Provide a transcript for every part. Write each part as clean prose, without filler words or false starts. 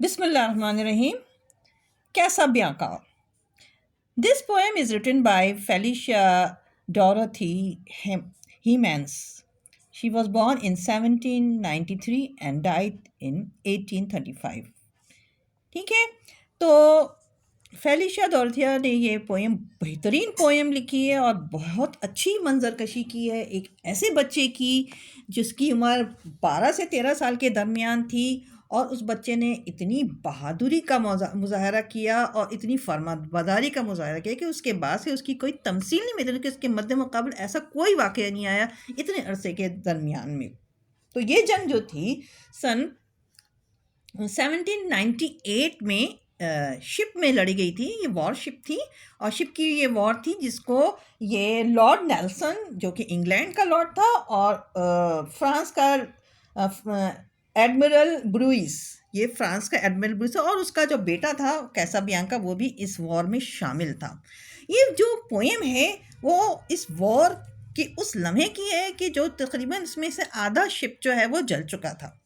Bismillahirrahmanirrahim. Casablanca. This poem is written by Felicia Dorothy Hemans. She was born in 1793 and died in 1835. ठीक है, तो Felicia डॉर्थिया ने ये poem बेहतरीन poem लिखी है और बहुत अच्छी मंजरकशी की है एक ऐसे बच्चे की जिसकी उम्र 12 से 13 साल के दरमियान थी और उस बच्चे ने इतनी बहादुरी का मुजाहरा किया और इतनी फरमाबरदारी का मुजाहरा किया कि उसके बाद से उसकी कोई तमसील नहीं मिली कि उसके मद्दे मुकाबले ऐसा कोई वाक़या नहीं आया इतने अरसे के दरमियान में। तो ये जंग जो थी सन 1798 में शिप में लड़ी गई थी। ये वॉर शिप थी और शिप की ये वॉर थी जिसको ये लॉर्ड नेल्सन जो कि इंग्लैंड का लॉर्ड था और फ्रांस का एडमिरल ब्रुइस, ये फ्रांस का एडमिरल ब्रुइस और उसका जो बेटा था कैसाबियांका वो भी इस वॉर में शामिल था। ये जो पोएम है वो इस वॉर के उस लम्हे की है कि जो तकरीबन इसमें से आधा शिप जो है वो जल चुका था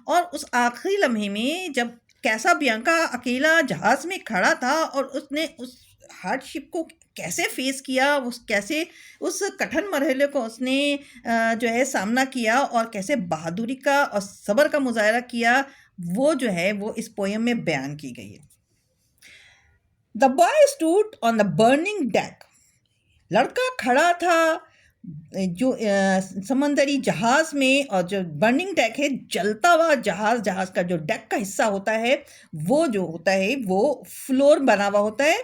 और उस आखिरी लम्हे में जब कैसाबियांका अकेला जहाज़ में खड़ा था और उसने उस हार्डशिप को कैसे फेस किया, उस कैसे उस कठिन मरहले को उसने जो है सामना किया और कैसे बहादुरी का और सब्र का मुजाहरा किया, वो जो है वो इस पोएम में बयान की गई है। The boy stood on the burning deck, लड़का खड़ा था जो समंदरी जहाज़ में और जो बर्निंग डेक है जलता हुआ जहाज़ का जो डेक का हिस्सा होता है वो जो होता है वो फ्लोर बना हुआ होता है,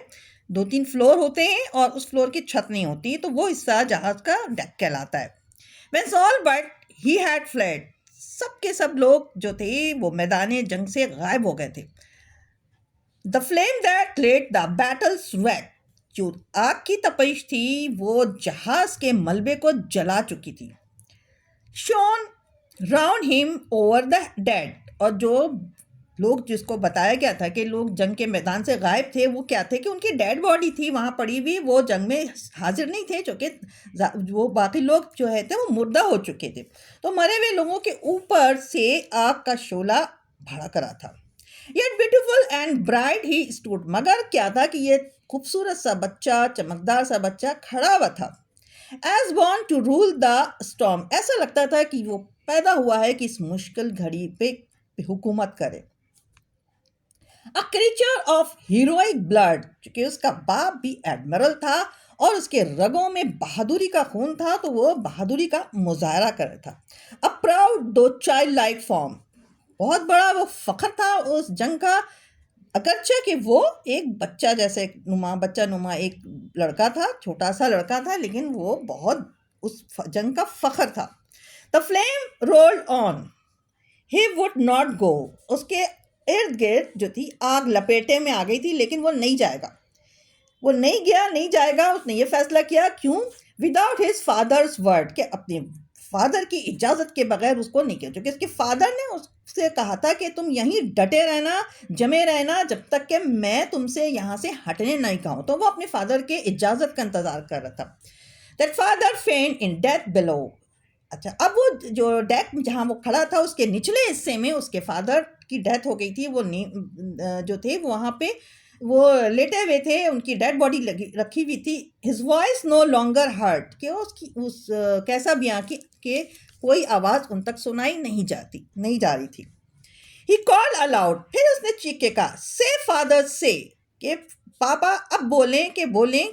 2-3 फ्लोर होते हैं और उस फ्लोर की छत नहीं होती, तो वो हिस्सा जहाज़ का डेक कहलाता है। When all but he had fled, सब के सब लोग जो थे वो मैदान जंग से गायब हो गए थे। The flame that lit the battle sweat, जो आग की तपिश थी वो जहाज के मलबे को जला चुकी थी। Shown round him over the dead, और जो लोग जिसको बताया गया था कि लोग जंग के मैदान से गायब थे वो क्या थे कि उनकी डेड बॉडी थी वहाँ पड़ी हुई, वो जंग में हाजिर नहीं थे क्योंकि वो बाकी लोग जो है थे वो मुर्दा हो चुके थे। तो मरे हुए लोगों के ऊपर से आग का शोला भड़क रहा था। Yet beautiful and bright he stood, मगर क्या था कि ये खूबसूरत सा बच्चा, चमकदार सा बच्चा खड़ा हुआ था। As born to rule the storm, ऐसा लगता था कि वो पैदा हुआ है कि इस मुश्किल घड़ी पे हुकूमत करे। A creature of heroic blood, क्योंकि उसका बाप भी एडमिरल था और उसके रगों में बहादुरी का खून था, तो वो बहादुरी का मुजाहरा कर रहा था। A proud though childlike form, बहुत बड़ा वो फख्र था उस जंग का, अगरचे कि वो एक बच्चा जैसे बच्चा नुमा एक लड़का था, छोटा सा लड़का था, लेकिन वो बहुत उस जंग का फख्र था। The flame rolled on, he would not go, उसके इर्द गिर्द जो थी आग लपेटे में आ गई थी लेकिन वो नहीं जाएगा, वो नहीं गया, नहीं जाएगा। उसने ये फैसला किया, क्यों? विदाउट हिज फादर्स वर्ड, के अपने फादर की इजाज़त के बगैर उसको नहीं किया, क्योंकि उसके फादर ने उससे कहा था कि तुम यहीं डटे रहना, जमे रहना जब तक कि मैं तुमसे यहाँ से हटने नहीं कहूँ। तो वो अपने फादर के इजाज़त का इंतज़ार कर रहा था। दैट फादर फेंट इन डेथ बिलो, अच्छा अब वो जो डेक जहाँ वो खड़ा था उसके निचले हिस्से में उसके फादर की डेथ हो गई थी, वो जो थे वो वहाँ पे वो लेटे हुए थे, उनकी डेड बॉडी रखी हुई थी। His voice no longer heard, कि उसकी उस कैसाबियांका के कोई आवाज़ उन तक सुनाई नहीं जा रही थी। ही कॉल्ड अलाउड, फिर उसने चीख के कहा, से फादर से, कि पापा अब बोलें, कि बोलें,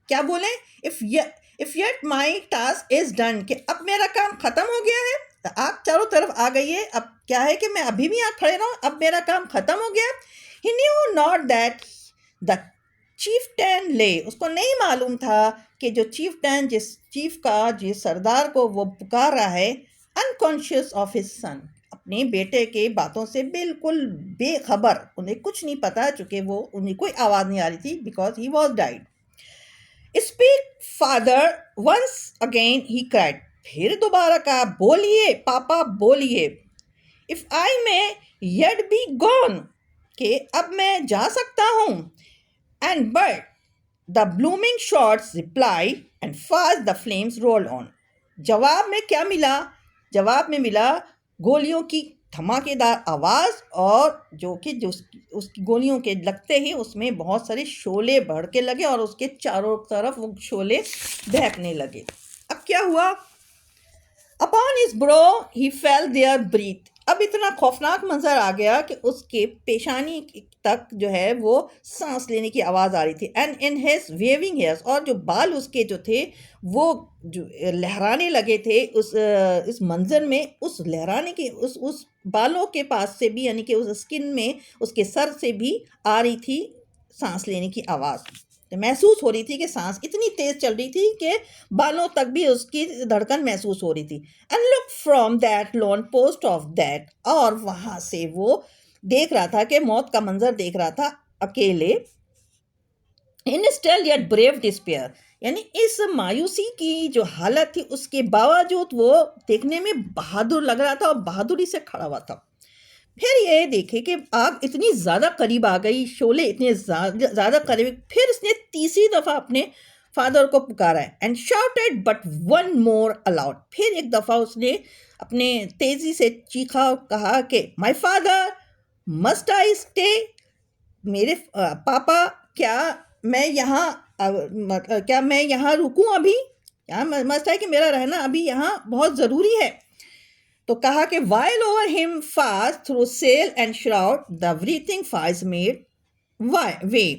क्या बोलें? If yet my task is done, कि अब मेरा काम खत्म हो गया है, आग चारों तरफ आ गई है, अब क्या है कि मैं अभी भी यहाँ खड़े रहूँ, अब मेरा काम खत्म हो गया। ही न्यू नॉट दैट द चीफ्टन ले, उसको नहीं मालूम था कि जो चीफ्टन, जिस चीफ का जिस सरदार को वो पुकार रहा है, अनकॉन्शियस ऑफ हिज सन, अपने बेटे के बातों से बिल्कुल बेखबर, उन्हें कुछ नहीं पता, चूँकि वो उन्हें कोई आवाज़ नहीं आ रही थी, because he was died. Speak father once again he cried, फिर दोबारा कहा, बोलिए पापा बोलिए। इफ आई में येट बी गॉन, कि अब मैं जा सकता हूँ। And but the blooming shots reply and fast the flames roll on, जवाब में क्या मिला? जवाब में मिला गोलियों की धमाकेदार आवाज़ और जो कि जो उसकी गोलियों के लगते ही उसमें बहुत सारे शोले भड़के लगे और उसके चारों तरफ वो शोले दहकने लगे। अब क्या हुआ? Upon his brow he felt their breath. अब इतना खौफनाक मंजर आ गया कि उसके पेशानी तक जो है वो सांस लेने की आवाज़ आ रही थी। And in his waving hairs, और जो बाल उसके जो थे वो जो लहराने लगे थे इस मंजर में, उस लहराने के उस बालों के पास से भी, यानी कि उस स्किन में उसके सर से भी आ रही थी सांस लेने की आवाज़। तो महसूस हो रही थी कि सांस इतनी तेज चल रही थी कि बालों तक भी उसकी धड़कन महसूस हो रही थी। And look from that lawn post of that, और वहां से वो देख रहा था कि मौत का मंजर देख रहा था अकेले। In still yet brave despair, यानी इस मायूसी की जो हालत थी उसके बावजूद वो देखने में बहादुर लग रहा था और बहादुरी से खड़ा हुआ था। फिर ये देखे कि आग इतनी ज़्यादा करीब आ गई, शोले इतने ज़्यादा करीब, फिर इसने तीसरी दफ़ा अपने फादर को पुकारा है। And shouted but one more allowed, फिर एक दफ़ा उसने अपने तेज़ी से चीखा और कहा कि my father must I stay, मेरे पापा, क्या मैं यहाँ क्या मैं यहाँ रुकूं अभी? यहाँ मस्ट आई कि मेरा रहना अभी यहाँ बहुत ज़रूरी है। तो कहा कि while over him fast through sail and shroud the breathing fires made way।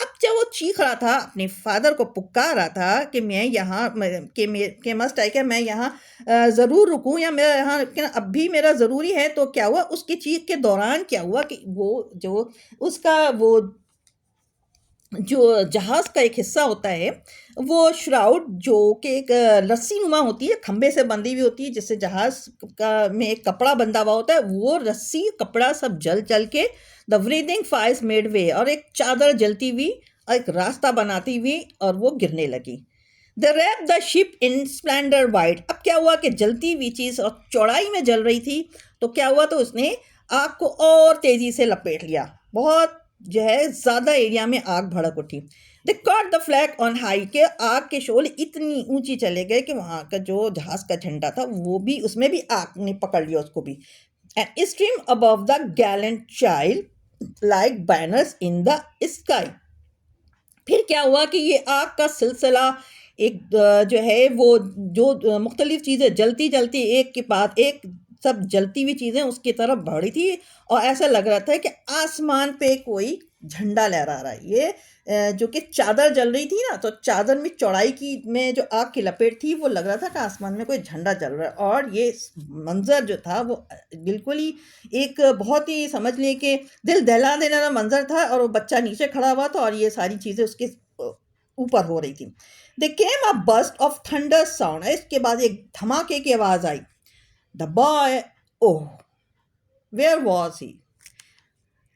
अब जब वो चीख रहा था, अपने फादर को पुकार रहा था कि मैं यहाँ के मस्ट आई कि मैं यहाँ ज़रूर रुकूं, या मेरा यहाँ अब भी मेरा ज़रूरी है, तो क्या हुआ उसकी चीख के दौरान? क्या हुआ कि वो जो उसका वो जो जहाज़ का एक हिस्सा होता है, वो श्राउड जो कि एक रस्सी नुमा होती है, खंबे से बंधी हुई होती है, जिससे जहाज़ का में एक कपड़ा बंधा हुआ होता है, वो रस्सी कपड़ा सब जल जल के द ब्रीदिंग फायर्स मेड वे, और एक चादर जलती हुई और एक रास्ता बनाती हुई और वो गिरने लगी। The wrap the ship in Splendor wide. अब क्या हुआ कि जलती हुई चीज़ और चौड़ाई में जल रही थी, तो क्या हुआ, तो उसने आग को और तेज़ी से लपेट लिया, बहुत जो है ज़्यादा एरिया में आग भड़क उठी। They caught the flag on high, के आग के शोले इतनी ऊंची चले गए कि वहाँ का जो जहाज़ का झंडा था वो भी, उसमें भी आग ने पकड़ लिया उसको भी। And stream above the Gallant child like banners in the sky. फिर क्या हुआ कि ये आग का सिलसिला एक जो है वो जो मुख्तलिफ चीज़ें जलती जलती एक के बाद एक सब जलती हुई चीज़ें उसकी तरफ बढ़ी थी, और ऐसा लग रहा था कि आसमान पे कोई झंडा लहरा रहा है। ये जो कि चादर जल रही थी ना, तो चादर में चौड़ाई की में जो आग की लपेट थी, वो लग रहा था कि आसमान में कोई झंडा जल रहा है। और ये मंजर जो था वो बिल्कुल ही एक बहुत ही, समझ लें कि दिल दहला देने वाला मंजर था, और वो बच्चा नीचे खड़ा हुआ था और ये सारी चीज़ें उसके ऊपर हो रही थी। They came a burst of thunder sound, इसके बाद एक धमाके की आवाज़ आई। The boy, oh where was he.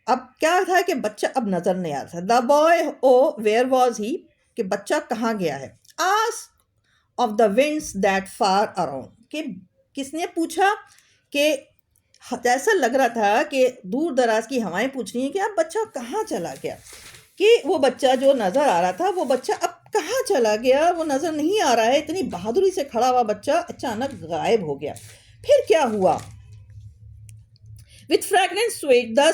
अब क्या था कि बच्चा अब नजर नहीं आ रहा था। The boy, oh where was he, कि बच्चा कहाँ गया है। Ask of the winds that far around, कि किसने पूछा, कि ऐसा लग रहा था कि दूर दराज की हवाएं पूछ रही हैं कि अब बच्चा कहाँ चला गया, कि वो बच्चा जो नज़र आ रहा था वो बच्चा अब कहाँ चला गया, वो नज़र नहीं आ रहा है। इतनी बहादुरी से खड़ा हुआ बच्चा अचानक गायब हो गया। फिर क्या हुआ? विथ फ्रेगनेंस स्वीट द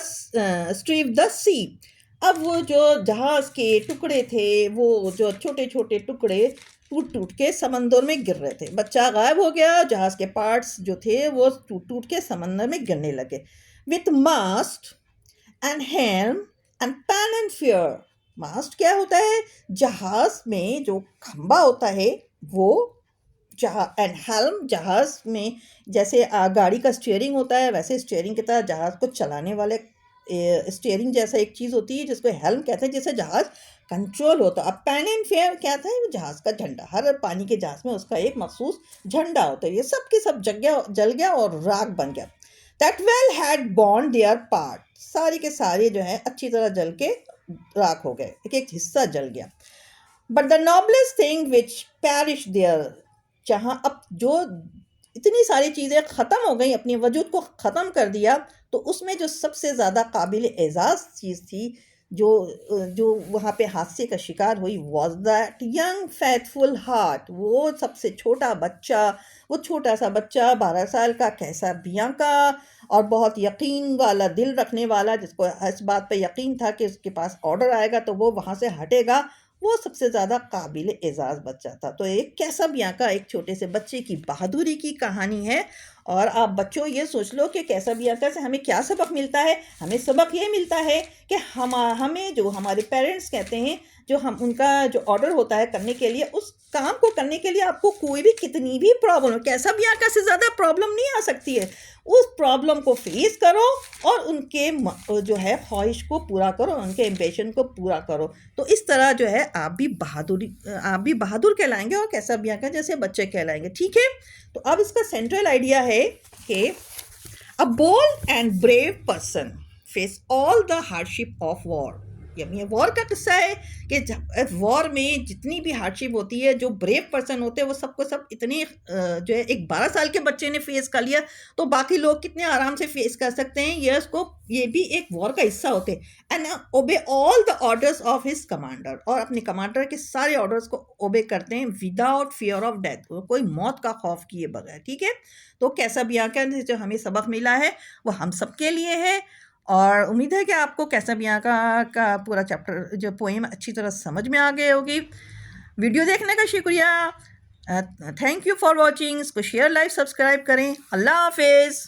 स्ट्रीव द सी। अब वो जो जहाज़ के टुकड़े थे, वो जो छोटे छोटे टुकड़े टूट टूट के समंदर में गिर रहे थे। बच्चा गायब हो गया, जहाज़ के पार्ट्स जो थे वो टूट टूट के समंदर में गिरने लगे। With mast and helm and pennon and fair. Mast क्या होता है? जहाज़ में जो खंबा होता है वो, जहाँ एंड हेल्म, जहाज़ में जैसे गाड़ी का स्टीयरिंग होता है, वैसे स्टीयरिंग की तरह जहाज़ को चलाने वाले स्टीयरिंग जैसा एक चीज़ होती है जिसको हेल्म कहते हैं, जिससे जहाज़ कंट्रोल होता है। अब पैन एंड फेयर क्या था? वो जहाज़ का झंडा, हर पानी के जहाज़ में उसका एक मखसूस झंडा होता है। ये सब के सब जल गया और राख बन गया। That well had born there part, सारे के सारे जो है अच्छी तरह जल के राख हो गए, एक एक हिस्सा जल गया। But the noblest thing which perished there, जहाँ अब जो इतनी सारी चीज़ें ख़त्म हो गई, अपने वजूद को ख़त्म कर दिया, तो उसमें जो सबसे ज़्यादा काबिल एज़ाज़ चीज़ थी जो जो वहाँ पे हादसे का शिकार हुई, was that young faithful heart, वो सबसे छोटा बच्चा, वो छोटा सा बच्चा 12 साल का कैसा बियांका, और बहुत यकीन वाला, दिल रखने वाला, जिसको इस बात पे यकीन था कि उसके पास ऑर्डर आएगा तो वो वहाँ से हटेगा, वो सबसे ज़्यादा काबिल एज़ाज़ बच्चा था। तो एक कैसा बियांका एक छोटे से बच्चे की बहादुरी की कहानी है। और आप बच्चों ये सोच लो कि कैसा बियांका से हमें क्या सबक मिलता है। हमें सबक ये मिलता है कि हमें जो हमारे पेरेंट्स कहते हैं, जो हम उनका जो ऑर्डर होता है करने के लिए, उस काम को करने के लिए आपको कोई भी कितनी भी प्रॉब्लम हो, कैसा बियांका से ज़्यादा प्रॉब्लम नहीं आ सकती है, उस प्रॉब्लम को फेस करो और उनके जो है ख्वाहिश को पूरा करो, उनके एम्बिशन को पूरा करो। तो इस तरह जो है आप भी बहादुर कहलाएंगे और कैसा बियांका जैसे बच्चे कहलाएंगे। ठीक है, तो अब इसका सेंट्रल आइडिया है कि a bold and brave person face all the hardship of war. ये वॉर का किस्सा है कि वॉर में जितनी भी हार्डशिप होती है, जो ब्रेव पर्सन होते हैं वो सबको सब इतने जो है, एक 12 साल के बच्चे ने फेस कर लिया तो बाकी लोग कितने आराम से फेस कर सकते हैं। ये भी एक वॉर का हिस्सा होते हैं। एंड ओबे all the orders of his commander, और अपने कमांडर के सारे ऑर्डर्स को ओबे करते हैं विदाउट फियर ऑफ डेथ, कोई मौत का खौफ किए बगैर। ठीक है, तो कैसा बियांका से जो हमें सबक मिला है वो हम सबके लिए है। और उम्मीद है कि आपको कैसा बियांका का पूरा चैप्टर जो पोएम अच्छी तरह समझ में आ गई होगी। वीडियो देखने का शुक्रिया। Thank you for watching. इसको शेयर, लाइक, सब्सक्राइब करें। अल्लाह हाफिज़।